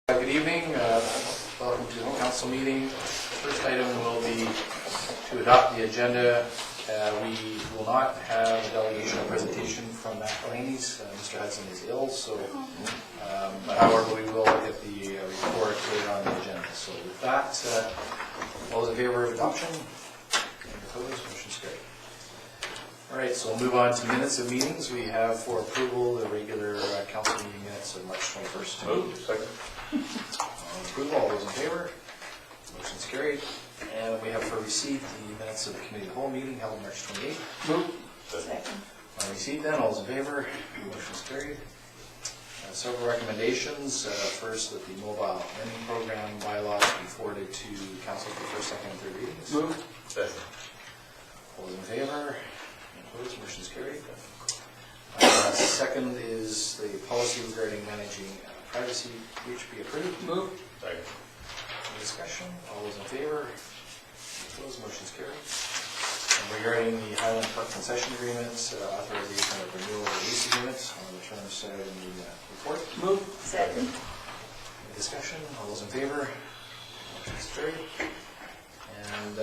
Good evening. Welcome to the council meeting. First item will be to adopt the agenda. We will not have a delegation or presentation from Matt Delaney's. Mr. Hudson is ill, so but however we will get the report later on the agenda. So with that, all those in favor of adoption? Opposed? Motion's carried. All right, so we'll move on to minutes of meetings. We have for approval the regular council meeting minutes of March 21st. Moved. Second. Approval, all those in favor? Motion's carried. And we have for receipt the minutes of the committee of the whole meeting held March 28th. Moved. Second. On receipt then, all those in favor? Motion's carried. Several recommendations. First, that the mobile lending program bylaws be forwarded to council for first, second, and third readings. Moved. Second. All those in favor? Opposed? Motion's carried. Second is the policy regarding managing privacy breach be approved. Moved. Second. Any discussion? All those in favor? Opposed? Motion's carried. And regarding the Highland Park concession agreements, authorization of renewal of lease agreements on the terms set out in the report. Moved. Second. Any discussion? All those in favor? Motion's carried. And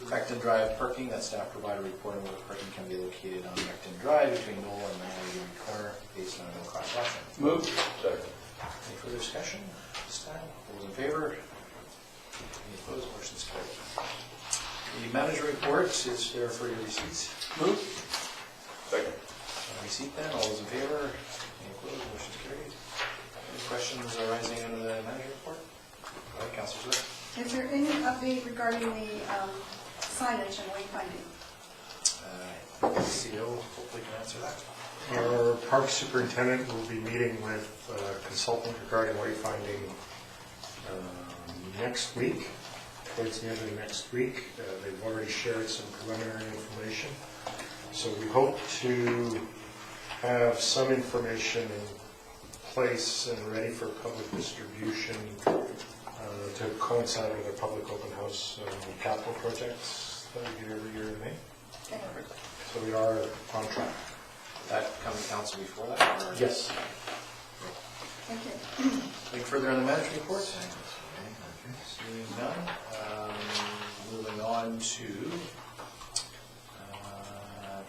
Beckton Drive parking, that staff provide a report on where parking can be located on Beckton Drive between Knoll and Manhattan Corner based on a no-cost option. Moved. Second. Any further discussion this time? All those in favor? Any opposed? Motion's carried. The manager report is there for your receipts. Moved. Second. Receipt then, all those in favor? Any opposed? Motion's carried. Any questions arising under the manager report? All right, Councilor Zwick. Is there any update regarding the signage and wayfinding? The CEO hopefully can answer that. Our park superintendent will be meeting with a consultant regarding wayfinding next week, towards the end of next week. They've already shared some preliminary information. So we hope to have some information in place and ready for public distribution to coincide with our public open house capital projects that we do every year in May. Okay. So we are on track. That come to council before that? Or? Yes. Thank you. Anything further on the manager report? Seeing none. Moving on to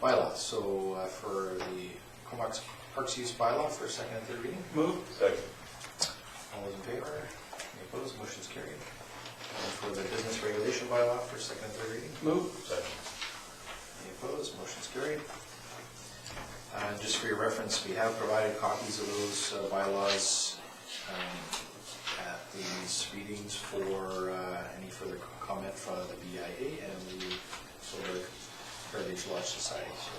bylaws. So for the Comox Parks use bylaw for second and third reading. Moved. Second. All those in favor? Any opposed? Motion's carried. And for the business regulation bylaw for second and third reading. Moved. Second. Any opposed? Motion's carried. Just for your reference, we have provided copies of those bylaws at these readings for any further comment from the BIA and the Solar Heritage Lodge Society. So,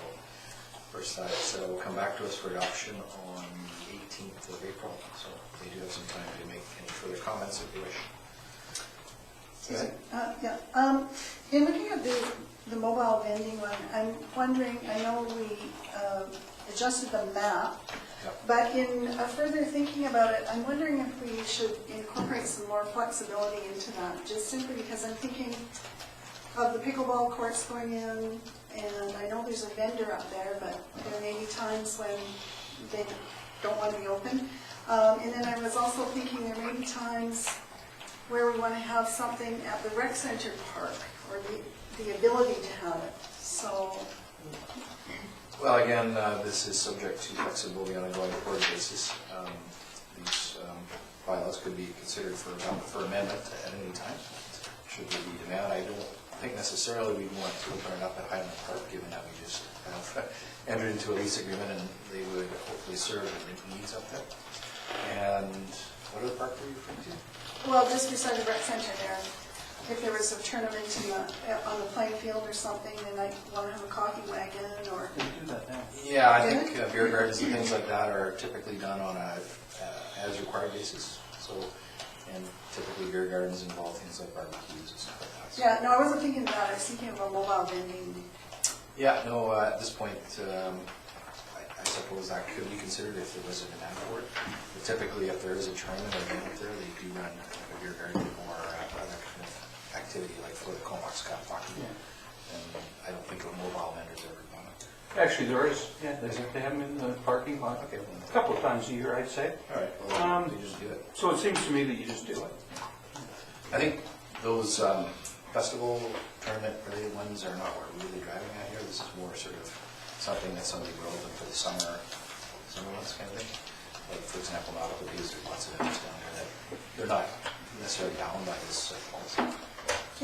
of course, that will come back to us for adoption on the 18th of April. So they do have some time to make any further comments if they wish. In looking at the mobile vending one, I'm wondering, I know we adjusted the map, Yep. but in further thinking about it, I'm wondering if we should incorporate some more flexibility into that, just simply because I'm thinking of the pickleball courts going in, and I know there's a vendor out there, but there may be times when they don't want to be open. And then I was also thinking there may be times where we want to have something at the rec center park, or the ability to have it. So, Well, again, this is subject to flexibility on a going forward basis. These bylaws could be considered for amendment at any time, should there be demand. I don't think necessarily we'd want to open it up at Highland Park, given that we just have entered into a lease agreement and they would hopefully serve the needs up there. And what other park were you referring to? well, just beside the rec center there, if there was a tournament on the playing field or something, then I want to have a coffee wagon or... Yeah, I think beer gardens and things like that are typically done on a as required basis. So, and typically beer gardens involve things like barbecues and stuff like that. So, Yeah, no, I wasn't thinking of that. I was thinking of a mobile vending. yeah, no, at this point, I suppose that could be considered if there was a demand for it. But typically, if there is a tournament or event there, they do run like a beer garden or other kind of activity like for the Comox Cup hockey. And I don't think a mobile vendor's ever gone up there. Actually, there is, yeah, they have them in the parking lot, Okay, well, a couple of times a year, I'd say. all right, well, you just do it. So it seems to me that you just do it. I think those festival tournament related ones are not what we're really driving at here. This is more sort of something that somebody wrote them for the summer months kind of thing. Like, for example, Nautical Days, there's lots of events down there that they're not necessarily bound by this policy.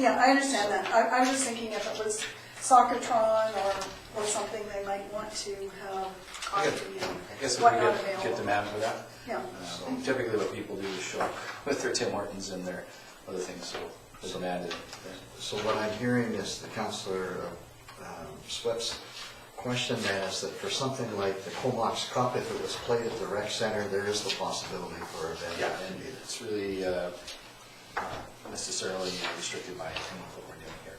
Yeah, I understand that. I was just thinking if it was Soccertron or something, they might want to have coffee and I guess if we whatnot get available. demand for that. Yeah. Typically what people do is show up with their Tim Hortons and their other things, so the demand is there. So what I'm hearing is the Councillor Swift's question then is that for something like the Comox Cup, if it was played at the rec center, there is the possibility for a venue. Yeah, and it's really not necessarily restricted by anything what we're doing here.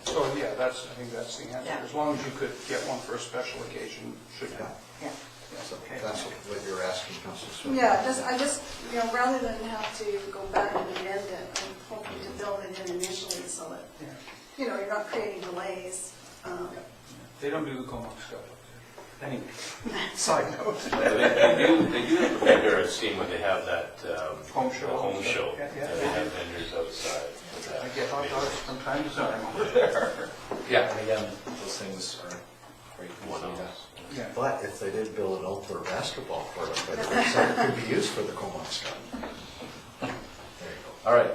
So, yeah, I think that's the answer. As long as you could get one for a special occasion, should have. Yeah. So that's what you're asking, Councillor Swift. Yeah, I just, rather than have to go back and amend it, I'm hoping to build it in initially so that, you're not creating delays. They don't do the Comox Cup up there. Anyway, side note. They do have a vendor, I've seen when they have that Home show. home show. Yeah, yeah. And they have vendors outside. I get hot dogs from time to time over there. Yeah, and again, those things are very cool. Yeah. But if they did build an outdoor basketball court up by the rec center, it could be used for the Comox Cup. There you go. All right.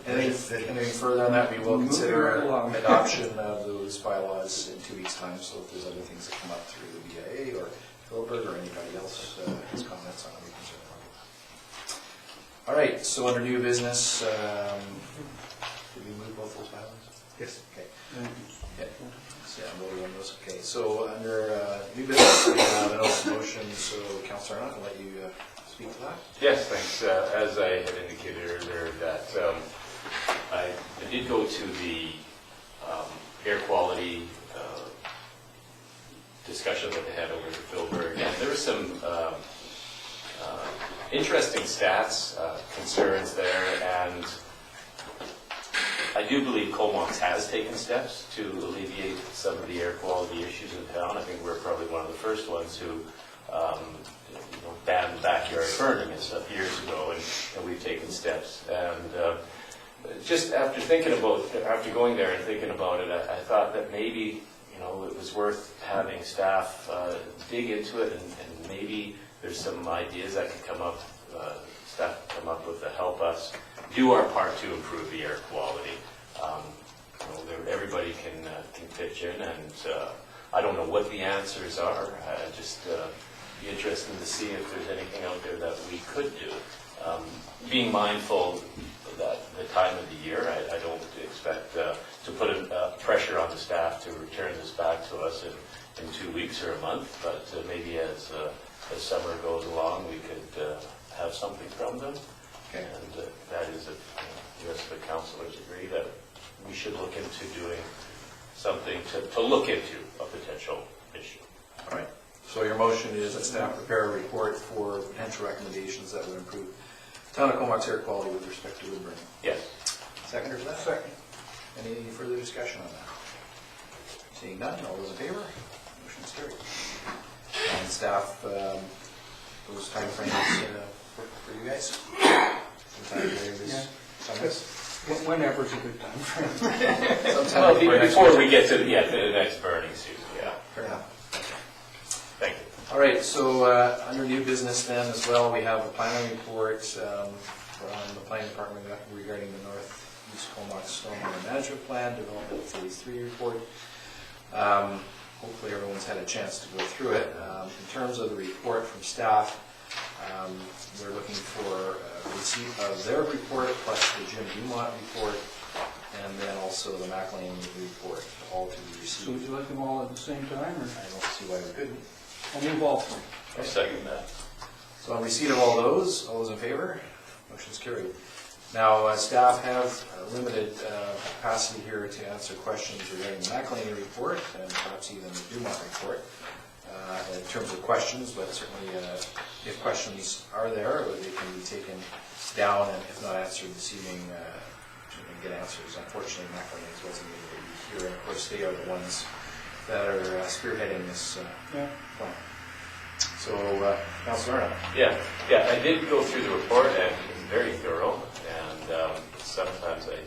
Anything further on that, we will Moving consider right along. adoption of those bylaws in 2 weeks' time, so if there's other things that come up through the BIA or Philbert or anybody else has comments on it, we can certainly look at that. All right, so under new business, did we move both those bylaws? Yes. Okay. Yeah, I'm voting on those. Okay, so under new business, we have an open motion, so Councillor Arnott, I'll let you speak to that. Yes, thanks. As I had indicated earlier, that I did go to the air quality discussion that they had over at Philbert, and there were some interesting stats, concerns there, and I do believe Comox has taken steps to alleviate some of the air quality issues in town. I think we're probably one of the first ones who banned backyard burning and stuff years ago, and we've taken steps. And just after going there and thinking about it, I thought that maybe it was worth having staff dig into it, and maybe there's some ideas that could come up, staff come up with to help us do our part to improve the air quality. Everybody can pitch in, and I don't know what the answers are. I just be interested to see if there's anything out there that we could do. Being mindful that the time of the year, I don't expect to put pressure on the staff to return this back to us in 2 weeks or a month, but maybe as summer goes along, we could have something from them. Okay. And that is if the rest of the councilors agree that we should look into doing something to look into a potential issue. All right. So your motion is that staff prepare a report for potential recommendations that would improve town of Comox air quality with respect to wood burning. Yes. Seconder for that? Second. Any further discussion on that? Seeing none, all those in favor? Motion's carried. And staff, those timeframes for you guys? Sometime later this summer? Whenever's a good time frame. Sometime Well, before next before week. we get to the next burning season, yeah. Fair enough. Thank you. All right, so under new business then as well, we have a planning report from the planning department regarding the Northeast Comox Stormwater Management Plan, Development Phase 3 report. Hopefully everyone's had a chance to go through it. In terms of the report from staff, we're looking for receipt of their report plus the Jim Dumont report, and then also the McLean report, all to be So received. would you like them all at the same time, or? I don't see why we couldn't. I'll move all three. I'll second that. So on receipt of all those in favor? Motion's carried. Now, staff have limited capacity here to answer questions regarding the McLean report and perhaps even the Dumont report in terms of questions, but certainly if questions are there, they can be taken down and if not answered this evening, get answers. Unfortunately, McLean's wasn't able to be here, and of course they are the ones that are spearheading this Yeah. plan. So, Councilor Arnold. Yeah, I did go through the report and it's very thorough, and sometimes I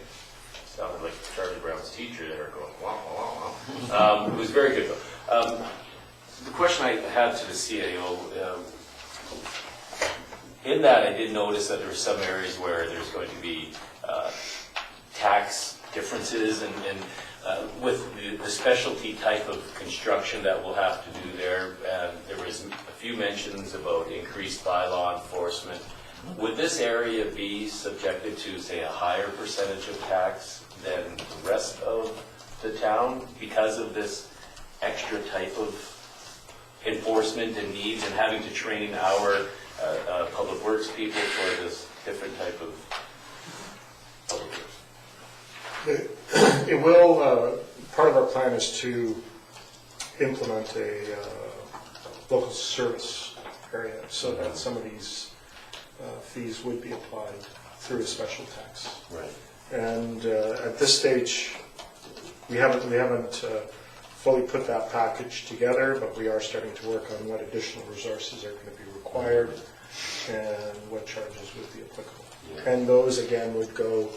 sounded like Charlie Brown's teacher there going, wow, wow, wow. It was very good though. The question I had to the CAO, in that I did notice that there were some areas where there's going to be tax differences and with the specialty type of construction that we'll have to do there, and there was a few mentions about increased bylaw enforcement. Would this area be subjected to, say, a higher percentage of tax than the rest of the town because of this extra type of enforcement and needs and having to train our public works people for this different type of public works? It will, part of our plan is to implement a local service area so that some of these fees would be applied through a special tax. Right. And at this stage, we haven't fully put that package together, but we are starting to work on what additional resources are going to be required and what charges would be applicable. Yeah. And those, again, would go,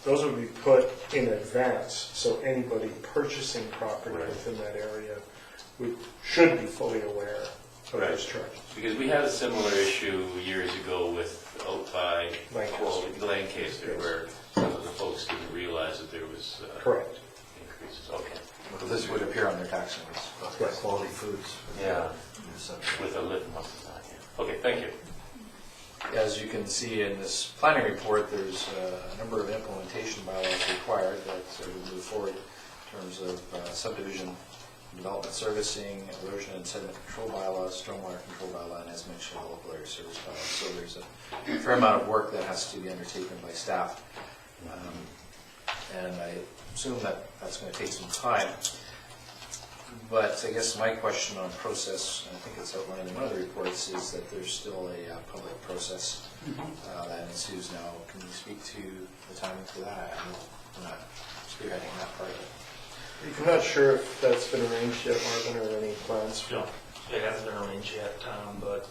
those would be put in advance, so anybody purchasing property Right. within that area should be fully aware of Right. those charges. Because we had a similar issue years ago with out by Lancaster. Lancaster, where some of the folks didn't realize that there was Correct. increases. Okay. Well, this would appear on their tax notice. Yeah, quality foods. Yeah. Yes, With a litmus sign. Yeah. Okay, thank you. As you can see in this planning report, there's a number of implementation bylaws required that would move forward in terms of subdivision development servicing, erosion and sediment control bylaws, stormwater control bylaw, and as mentioned, the local area service bylaws. So there's a fair amount of work that has to be undertaken by staff. And I assume that that's going to take some time. But I guess my question on process, and I think it's outlined in one of the reports, is that there's still a public process that ensues now. Can you speak to the timing for that? I'm not spearheading that part of it. I'm not sure if that's been arranged yet, Marvin, or any plans. No, it hasn't been arranged yet, but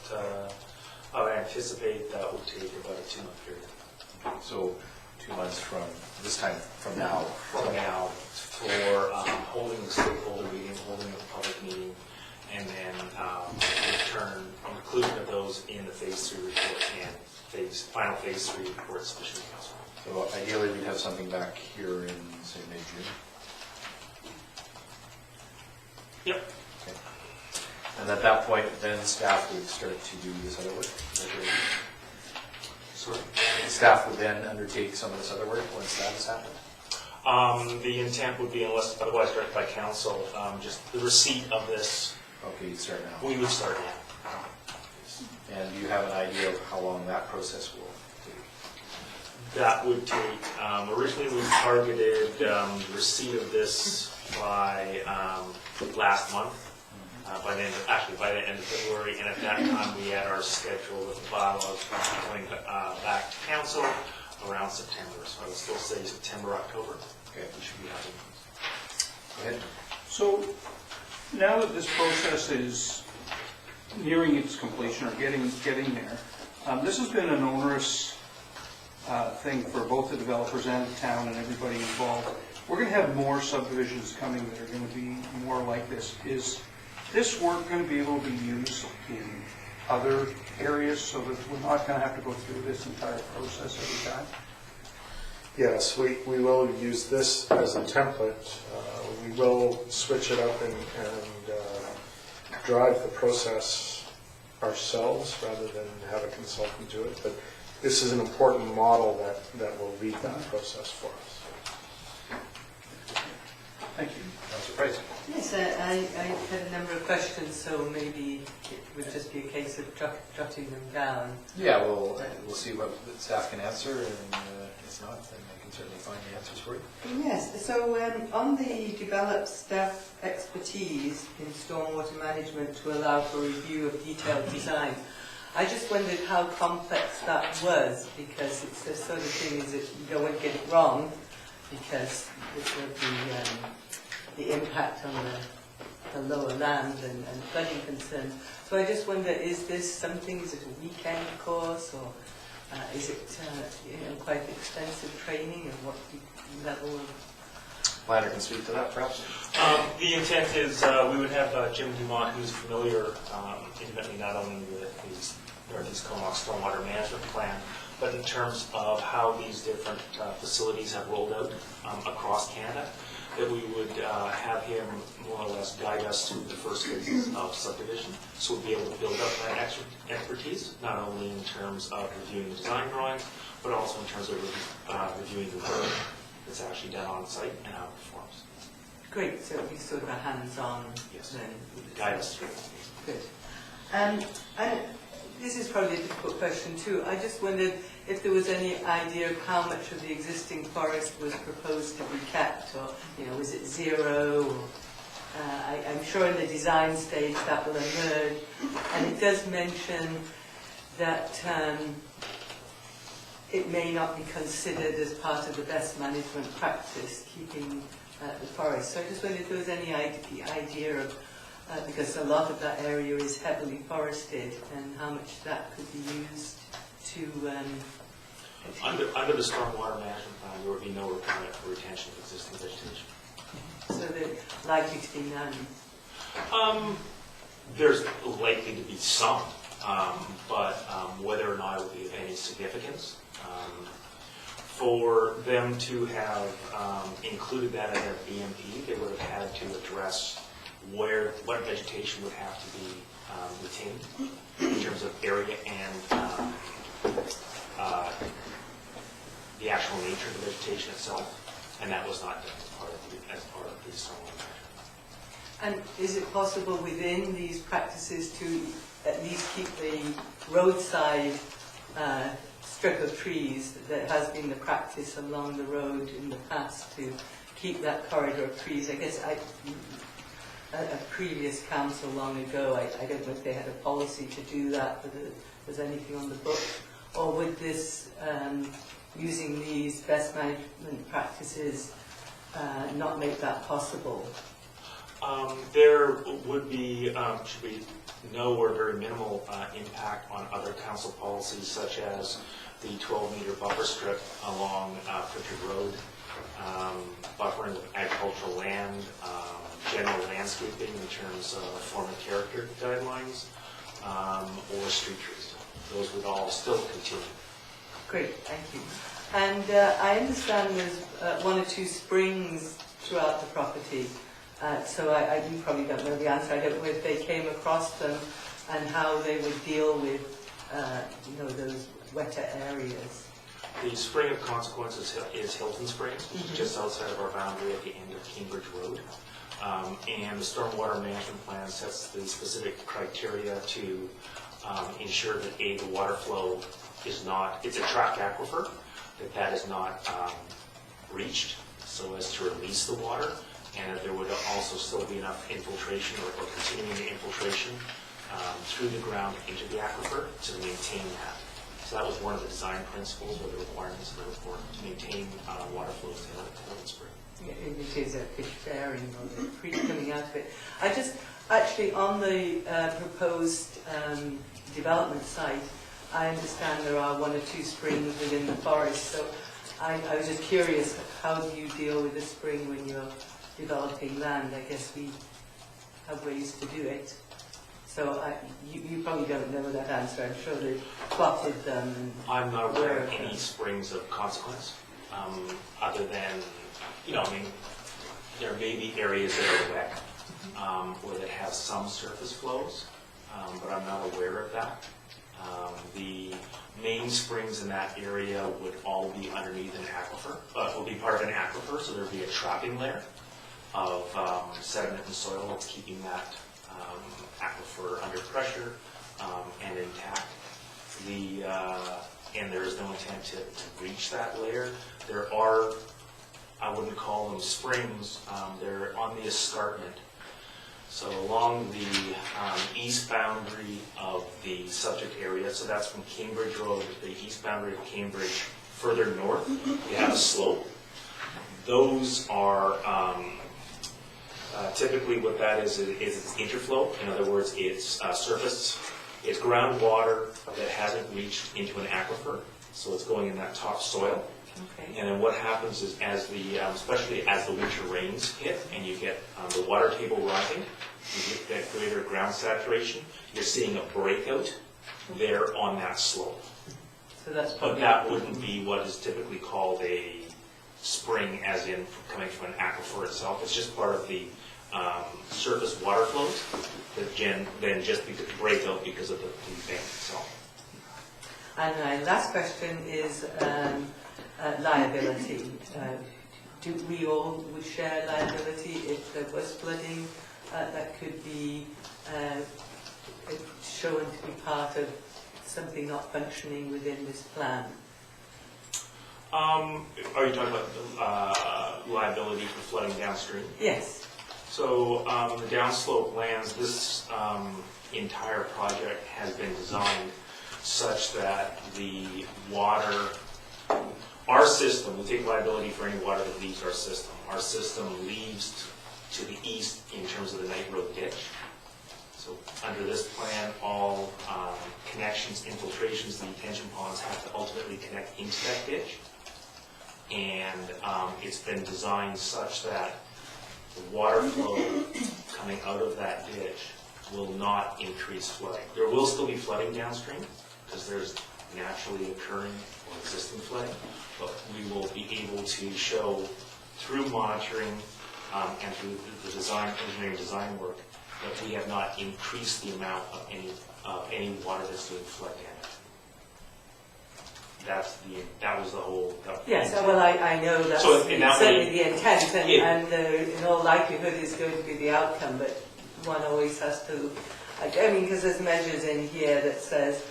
I would anticipate that will take about a 2-month period. So 2 months from this time from now. From now, for holding the stakeholder meeting, holding a public meeting, and then inclusion of those in the phase 3 report and final phase 3 report submission to council. So ideally, we'd have something back here in, say, mid-June. Yep. Okay. And at that point, then staff would start to do this other work. Sorry. Staff would then undertake some of this other work once that has happened. The intent would be, unless otherwise directed by council, just the receipt of this, Okay, you'd start now. we would start now. And do you have an idea of how long that process will take? That would take, originally we targeted receipt of this by last month, by the end of February, and at that time we had our schedule with the bylaws coming back to council around September. So I would still say September, October. Okay. We should be having. Go ahead. So now that this process is nearing its completion or getting there, this has been an onerous thing for both the developers and the town and everybody involved. We're going to have more subdivisions coming that are going to be more like this. Is this work going to be able to be used in other areas so that we're not going to have to go through this entire process every time? Yes, we will use this as a template. We will switch it up and drive the process ourselves rather than have a consultant do it. But this is an important model that will lead that process for us. Thank you. Councilor Price. Yes, I had a number of questions, so maybe it would just be a case of jotting them down. Yeah, we'll see what the staff can answer, and if not, then I can certainly find the answers for you. Yes, so on the develop staff expertise in stormwater management to allow for review of detailed design, I just wondered how complex that was, because it's the sort of thing that you don't want to get it wrong, because it will be the impact on the lower land and flooding concerns. So I just wonder, is this something, is it a weekend course, or is it quite extensive training, and what level of... Ladder can speak to that, perhaps? The intent is we would have Jim Dumont, who's familiar intimately not only with his Northeast Comox Stormwater Management Plan, but in terms of how these different facilities have rolled out across Canada, that we would have him more or less guide us through the first phases of subdivision. So we'll be able to build up that expertise, not only in terms of reviewing the design drawings, but also in terms of reviewing the work that's actually done on site and how it performs. Great, so it'll be sort of a hands-on... Yes. Then. Guide us through. Good. And this is probably a difficult question too. I just wondered if there was any idea of how much of the existing forest was proposed to be kept, or was it zero? Or, I'm sure in the design stage that will emerge. And it does mention that it may not be considered as part of the best management practice, keeping the forest. So I just wondered if there was any idea of, because a lot of that area is heavily forested, and how much that could be used to... Under the Stormwater Management Plan, there would be no requirement for retention of existing vegetation. So they're likely to be none. There's likely to be some, but whether or not it would be of any significance, for them to have included that in their BMP, they would have had to address what vegetation would have to be retained in terms of area and the actual nature of the vegetation itself, and that was not done as part of the stormwater management. And is it possible within these practices to at least keep the roadside strip of trees that has been the practice along the road in the past, to keep that corridor of trees? I guess a previous council long ago, I don't know if they had a policy to do that, whether there's anything on the book, or would this, using these best management practices, not make that possible? There would be, should be no or very minimal impact on other council policies, such as the 12-meter buffer strip along Pritchard Road, buffering of agricultural land, general landscaping in terms of form and character guidelines, or street trees. Those would all still continue. Great, thank you. And I understand there's one or two springs throughout the property. So you probably don't know the answer. I don't know if they came across them and how they would deal with, those wetter areas. The spring of consequence is Hilton Springs, which is just outside of our boundary at the end of Cambridge Road. And the Stormwater Management Plan sets the specific criteria to ensure that the water flow is not, it's a trapped aquifer, that is not reached so as to release the water, and that there would also still be enough infiltration or continuing infiltration through the ground into the aquifer to maintain that. So that was one of the design principles or the requirements of the report, to maintain water flows in Hilton Spring. It is a fish bearing or the creek coming out of it. I just, actually on the proposed development site, I understand there are one or two springs within the forest, so I was just curious, how do you deal with a spring when you're developing land? I guess we have ways to do it. So you probably don't know that answer. I'm sure they've plotted them. I'm not aware of any springs of consequence, other than, there may be areas that are wet, or that have some surface flows, but I'm not aware of that. The main springs in that area would all be underneath an aquifer, would be part of an aquifer, so there'd be a trapping layer of sediment and soil that's keeping that aquifer under pressure and intact. And there is no intent to reach that layer. There are, I wouldn't call them springs, they're on the escarpment. So along the east boundary of the subject area, so that's from Cambridge Road, the east boundary of Cambridge, further north, we have a slope. Those are Typically what that is it's interflow. In other words, it's surface, it's groundwater that hasn't reached into an aquifer, so it's going in that top soil. Okay. And then what happens is as the, especially as the winter rains hit and you get the water table rising, you get that greater ground saturation, you're seeing a breakout there on that slope. So that's But probably... that wouldn't be what is typically called a spring, as in coming from an aquifer itself. It's just part of the surface water flows that then just break out because of the bank itself. And my last question is liability. Do we all would share liability if there was flooding that could be shown to be part of something not functioning within this plan? Are you talking about liability for flooding downstream? Yes. So the downslope lands, this entire project has been designed such that the water, our system, we take liability for any water that leaves our system. Our system leaves to the east in terms of the Knight Road ditch. So under this plan, all connections, infiltrations, the detention ponds have to ultimately connect into that ditch. And it's been designed such that the water flow coming out of that ditch will not increase flooding. There will still be flooding downstream because there's naturally occurring or existing flooding, but we will be able to show through monitoring and through the design, engineering design work that we have not increased the amount of any water that's doing flood damage. That was the whole. Yes, well, I know that's So in that certainly way- the intent, and in all likelihood is going to be the outcome, but one always has to, I mean, because there's measures in here that says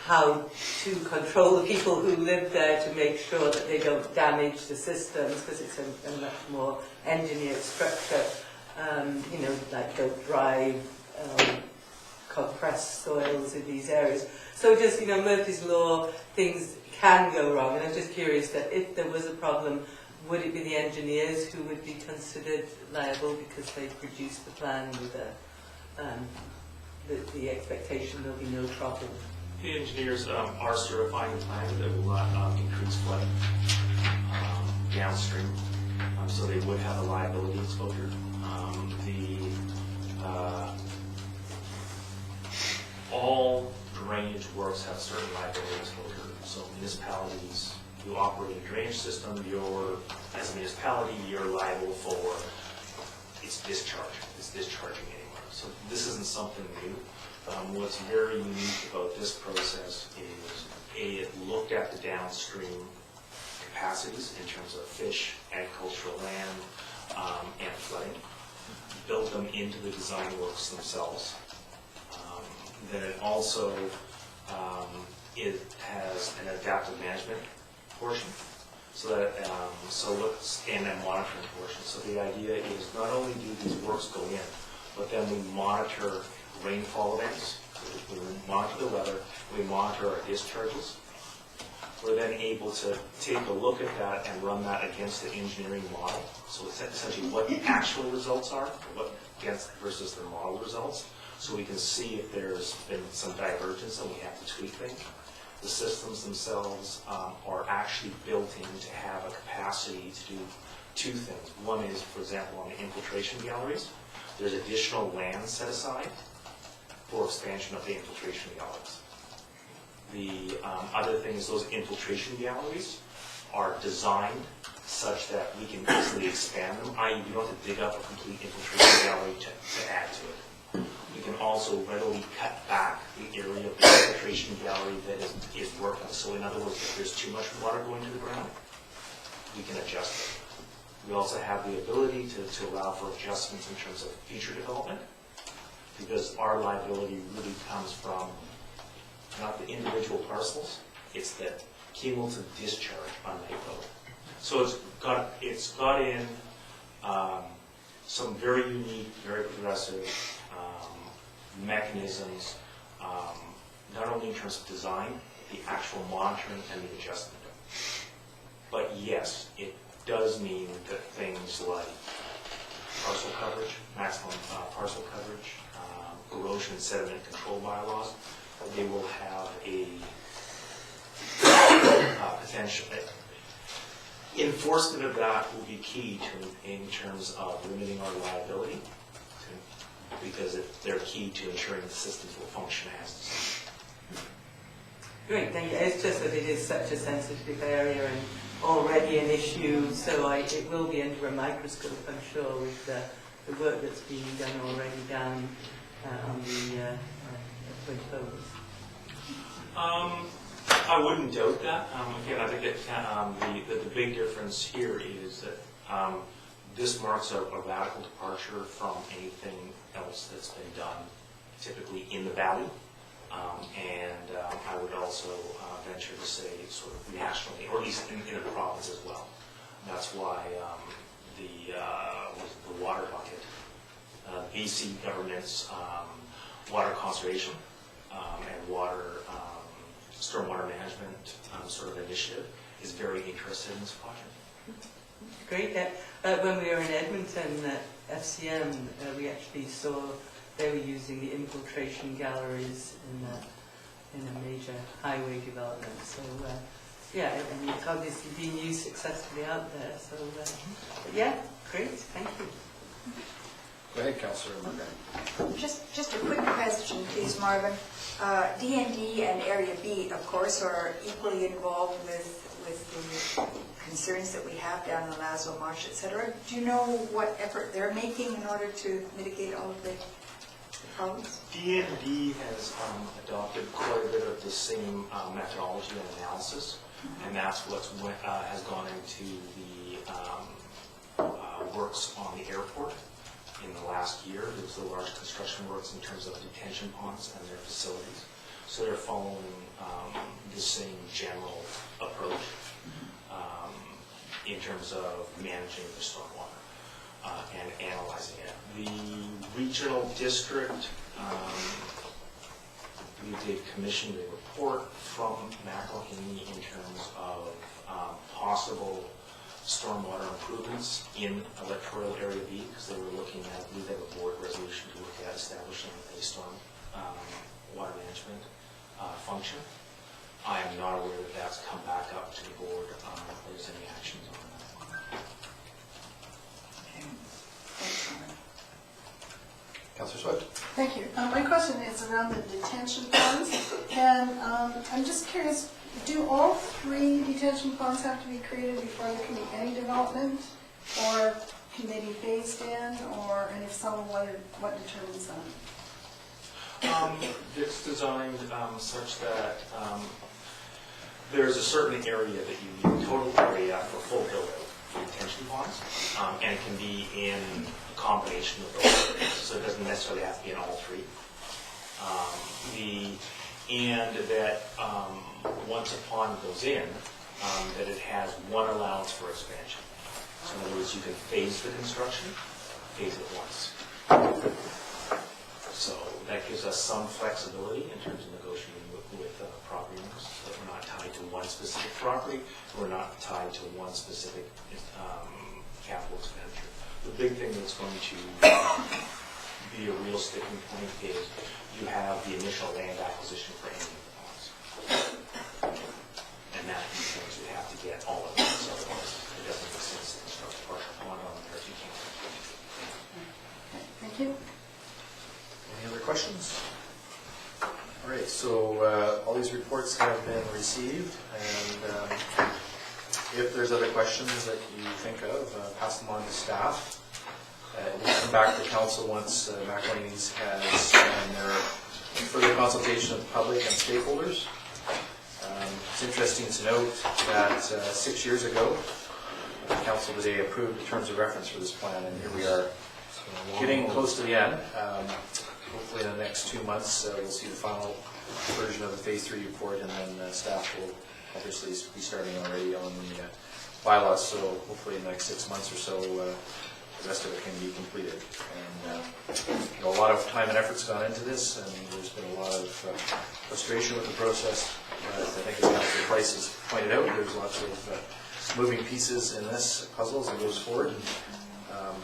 how to control the people who live there to make sure that they don't damage the systems, because it's a much more engineered structure. You know, like don't drive compressed soils in these areas. So just, you know, Murphy's Law, things can go wrong. And I'm just curious that if there was a problem, would it be the engineers who would be considered liable because they produced the plan with the expectation there'll be no problem? The engineers are certifying the plan that will not increase flooding downstream, so they would have a liability exposure. All drainage works have certain liability exposure. So municipalities, you operate a drainage system, as a municipality, you're liable for its discharge. It's discharging anywhere. So this isn't something new. What's very unique about this process is, it looked at the downstream capacities in terms of fish, agricultural land, and flooding, built them into the design works themselves. Then it also it has an adaptive management portion, so that and a monitoring portion. So the idea is not only do these works go in, but then we monitor rainfall events, we monitor the weather, we monitor our discharges. We're then able to take a look at that and run that against the engineering model. So it's essentially what the actual results are, against versus the model results. So we can see if there's been some divergence and we have to tweak things. The systems themselves are actually built in to have a capacity to do two things. One is, for example, on the infiltration galleries, there's additional land set aside for expansion of the infiltration galleries. The other thing is those infiltration galleries are designed such that we can easily expand them, i.e. you don't have to dig up a complete infiltration gallery to add to it. We can also readily cut back the area of the infiltration gallery that is working. So in other words, if there's too much water going to the ground, we can adjust it. We also have the ability to allow for adjustments in terms of future development, because our liability really comes from not the individual parcels, it's the cumulative discharge on Knight Road. So it's got in some very unique, very progressive mechanisms, not only in terms of design, the actual monitoring and the adjustment. But yes, it does mean that things like parcel coverage, maximum parcel coverage, erosion and sediment control bylaws. They will have a potential, enforcement of that will be key to, in terms of limiting our liability, because they're key to ensuring the systems will function as designed. Great, thank you. It's just that it is such a sensitive area and already an issue, so it will be under a microscope, I'm sure, with the work that's being done already down on the Twin Clovers. I wouldn't doubt that. Again, I think that the big difference here is that this marks a radical departure from anything else that's been done typically in the valley. And I would also venture to say sort of nationally, or at least in the province as well. And that's why the water bucket, BC government's water conservation and water stormwater management sort of initiative is very interested in this project. Great. When we were in Edmonton at FCM, we actually saw they were using the infiltration galleries in a major highway development. So, yeah, and it's obviously being used successfully out there. So, yeah, great. Thank you. Go ahead, Councillor Morgan. Just a quick question, please, Marvin. DND and Area B, of course, are equally involved with the concerns that we have down the Lazo Marsh, etc. Do you know what effort they're making in order to mitigate all of the problems? DND has adopted quite a bit of the same methodology and analysis, and that's what's has gone into the works on the airport in the last year. There was the large construction works in terms of detention ponds and their facilities. So they're following the same general approach in terms of managing the stormwater and analyzing it. The regional district, they've commissioned a report from McElhaney in terms of possible stormwater improvements in electoral area B, because they were looking at, we have a board resolution to look at establishing a storm water management function. I am not aware that that's come back up to the board, if there's any actions on that. Okay. Thanks, Marvin. Councillor Swift. Thank you. My question is around the detention ponds, and I'm just curious, do all 3 detention ponds have to be created before there can be any development, or can they be phased in, or, and if so, what determines that? It's designed such that there's a certain area that you need, total area for full build-out for detention ponds, and it can be in a combination of those areas, so it doesn't necessarily have to be in all 3. And that once a pond goes in, that it has one allowance for expansion. So in other words, you can phase the construction, phase it once. So that gives us some flexibility in terms of negotiating with property owners, so that we're not tied to one specific property, we're not tied to one specific capital expenditure. The big thing that's going to be a real sticking point is you have the initial land acquisition for any of the ponds. And that means you have to get all of it, so otherwise it doesn't make sense to construct a partial pond on there if you can't. Okay, thank you. Any other questions? All right, so all these reports have been received, and if there's other questions that you think of, pass them on to staff. We'll come back to council once McElhaney's has done their further consultation with the public and stakeholders. It's interesting to note that 6 years ago, the council today approved the terms of reference for this plan, and here we are getting close to the end. Hopefully in the next 2 months, we'll see the final version of the Phase 3 report, and then staff will obviously be starting already on the bylaws, so hopefully in the next 6 months or so, the rest of it can be completed. And a lot of time and effort's gone into this, and there's been a lot of frustration with the process. I think as Councillor Price has pointed out, there's lots of moving pieces in this puzzle as it goes forward.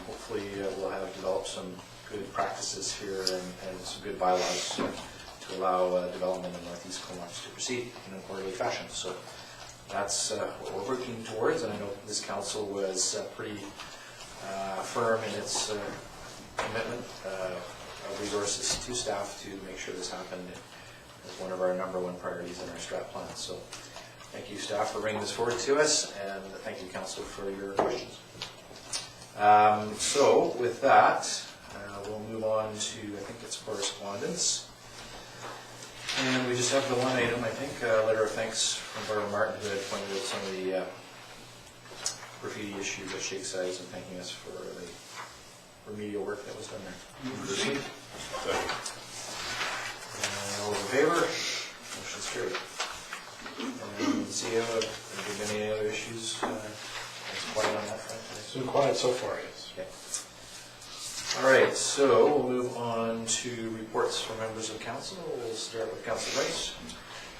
Hopefully, we'll have developed some good practices here and some good bylaws to allow development in Northeast Comox to proceed in an orderly fashion. So that's what we're working towards, and I know this council was pretty firm in its commitment of resources to staff to make sure this happened as one of our #1 priorities in our strat plan. So thank you, staff, for bringing this forward to us, and thank you, council, for your questions. So with that, we'll move on to, I think it's correspondence. And we just have the one item, I think, a letter of thanks from Barbara Martin, who had pointed out some of the graffiti issues at Shakesides and thanking us for the remedial work that was done there. Proceed. All in favor? Motion's carried. And see if there have been any other issues. It's quiet on that front. It's been quiet so far, yes. Okay. All right, so we'll move on to reports from members of council. We'll start with Councillor Rice.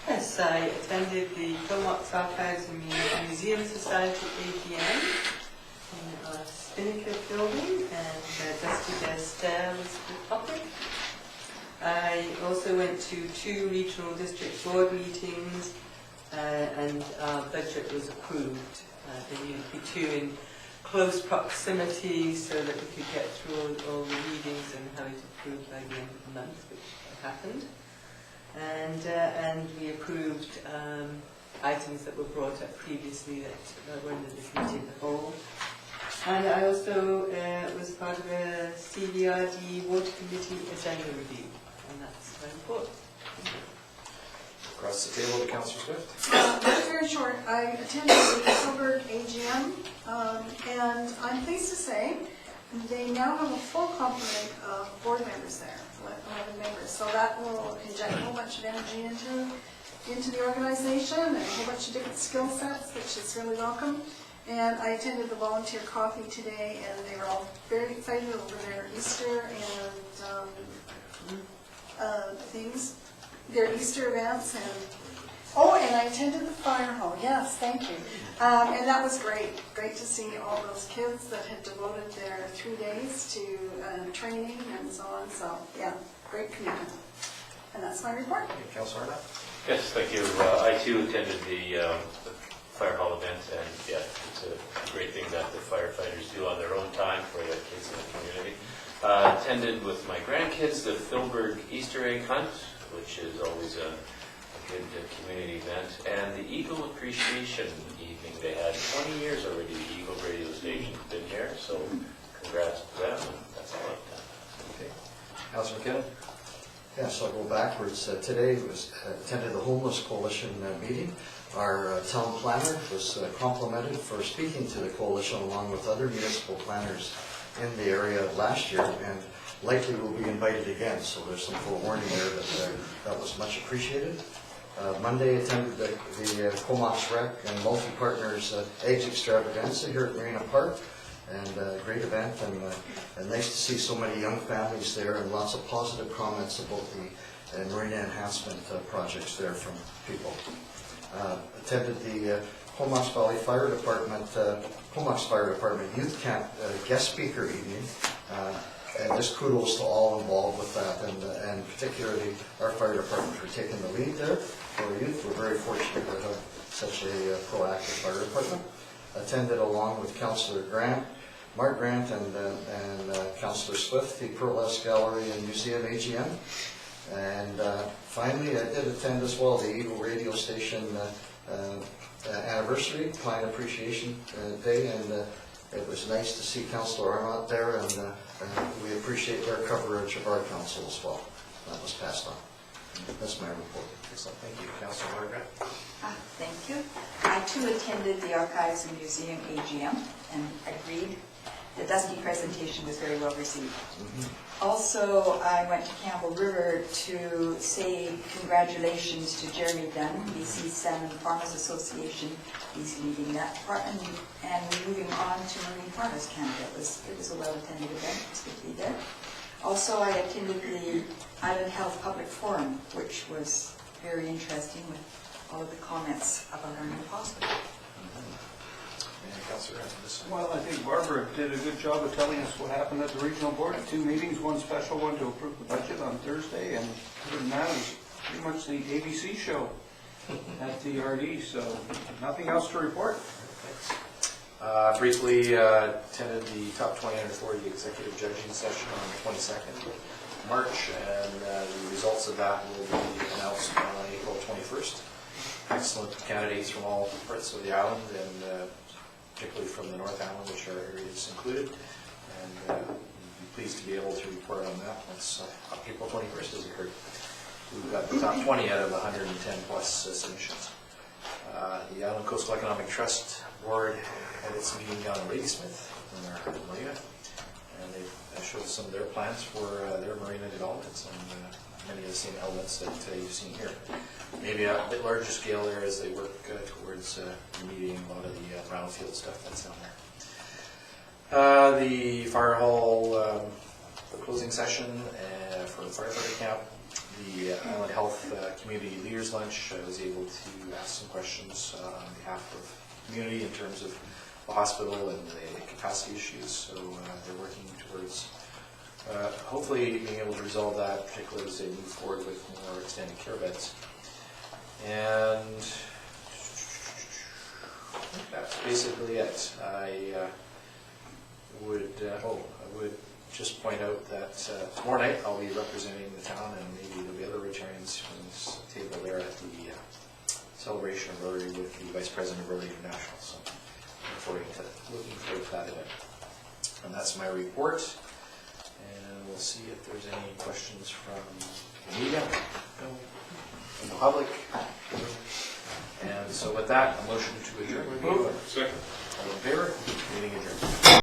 Yes, I attended the Comox Archives and Museum Society AGM in our Spinnaker building, and Dusty Dester was the topic. I also went to 2 regional district board meetings, and our budget was approved. There needed to be 2 in close proximity so that we could get through all the meetings and have it approved by the end of the month, which happened. And we approved items that were brought up previously that were under the committee of the whole. And I also was part of a CVRD Water Committee agenda review, and that's my report. Across the table to Councillor Swift. That's very short. I attended the Tilburg AGM, and I'm pleased to say they now have a full complement of board members there, 11 members. So that will inject a whole bunch of energy into the organization and a whole bunch of different skill sets, which is really welcome. And I attended the volunteer coffee today, and they were all very excited over their Easter and things. Their Easter events, and I attended the fire hall. Yes, thank you. And that was great to see all those kids that had devoted their 3 days to training and so on. So yeah, great commitment. And that's my report. Councillor Arnott. Yes, thank you. I too attended the fire hall event, and yeah, it's a great thing that the firefighters do on their own time for the kids in the community. Attended with my grandkids the Tilburg Easter egg hunt, which is always a good community event, and the Eagle Appreciation Evening. They had 20 years already, the Eagle radio station has been here, so congrats to them, and that's all I've done. Okay. Councillor McKinnon. Yeah, so I'll go backwards. Today was attended the Homeless Coalition meeting. Our town planner was complimented for speaking to the coalition along with other municipal planners in the area last year, and likely will be invited again, so there's some forewarning there that was much appreciated. Monday attended the Comox Rec and Multi-Partners Eggs Extravaganza here at Marina Park, and a great event, and nice to see so many young families there, and lots of positive comments about the marina enhancement projects there from people. Attended the Comox Valley Fire Department, Comox Fire Department Youth Camp guest speaker evening. And just kudos to all involved with that, and particularly our fire department for taking the lead there for our youth. We're very fortunate to have such a proactive fire department. Attended along with Councillor Grant, Mark Grant, and Councillor Swift, the Pearlesque Gallery and Museum AGM. And finally, I did attend as well the Eagle Radio Station anniversary, Client Appreciation Day, and it was nice to see Councillor Arnott there, and we appreciate their coverage of our council as well. That was passed on. That's my report. Excellent, thank you. Councillor Margaret. Thank you. I too attended the Archives and Museum AGM and agreed. The Dusty presentation was very well received. Also, I went to Campbell River to say congratulations to Jeremy Dunn, BC Salmon Farmers Association. He's leading that department, and moving on to Marine Farmers Canada. It was a well-attended event. It was good to be there. Also, I attended the Island Health Public Forum, which was very interesting with all of the comments about our new hospital. And Councillor Anderson. Well, I think Barbara did a good job of telling us what happened at the regional board. 2 meetings, one special one to approve the budget on Thursday, and other than that, it was pretty much the ABC show at the RD, so nothing else to report. Briefly attended the top 20 under 40 executive judging session on the 22nd of March, and the results of that will be announced on April 21st. Excellent candidates from all parts of the island, and particularly from the North Island, which are areas included. And we'd be pleased to be able to report on that once April 21st has occurred. We've got the top 20 out of 110 plus submissions. The Island Coastal Economic Trust Board had its meeting down in Ladysmith in our marina, and they showed some of their plans for their marina developments and many of the same elements that you've seen here. Maybe a bit larger scale there as they work towards remediating a lot of the brownfield stuff that's down there. The fire hall closing session for the firefighter camp. The Island Health Community Leaders Lunch. I was able to ask some questions on behalf of the community in terms of the hospital and the capacity issues. So they're working towards hopefully being able to resolve that, particularly as they move forward with more extended care beds. And that's basically it. I would just point out that tomorrow night I'll be representing the town, and maybe there'll be other Rotarians from this table there at the celebration of Rotary with the Vice President of Rotary International. So looking forward to that event. And that's my report. And we'll see if there's any questions from the media, from the public. And so with that, a motion to adjourn. Move. Second. All in favor? Meeting adjourned.